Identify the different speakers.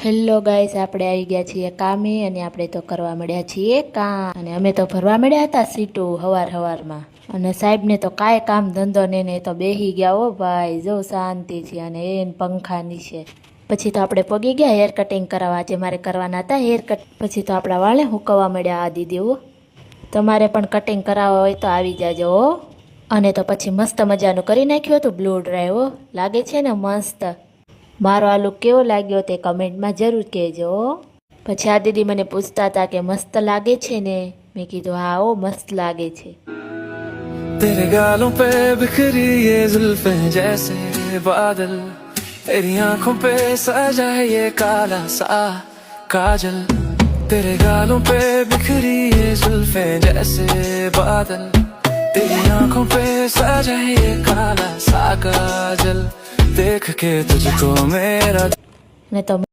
Speaker 1: Hello guys, આપણે આવી ગયા છીએ કામે અને આપણે તો કરવા મળ્યા છીએ કામ. અને અમે તો ભરવા મળ્યા હતા સીટો હવારમાં. અને સાહેબને તો કાંઈ કામ ધંધો ને તો બેહી ગયા. હો ભાઈ, જો શાંતિ છે અને એને પંખાની છે. પછી તો આપણે પગી ગયા હેર કટિંગ કરાવવા. આજે મારે કરવાના હતા હેર કટ. પછી તો આપણા વાળે હુકવવા મળ્યા આ દીદી. હો, તમારે પણ કટિંગ કરાવવા હોય તો આવી જાજો. હો, અને તો પછી મસ્ત મજાનું કરી નાખ્યું હતું બ્લુ ડ્રાય. હો, લાગે છે ને મસ્ત. મારો આ લુક કેવો લાગ્યો તે કમેન્ટમાં જરૂર કહેજો. પછી આ દીદી મને પૂછતા હતા કે મસ્ત લાગે છે ને. મેં કીધું હા, ઓ મસ્ત લાગે છે.
Speaker 2: तेरे गालों पे बिखरी ये जुल्फें जैसे बादल, तेरी आंखों पे सजा है ये काला सा काजल. तेरे गालों पे बिखरी ये जुल्फें जैसे बादल, तेरी आंखों पे सजा है ये काला सा काजल. देख के तुझको मेरा
Speaker 1: ને તો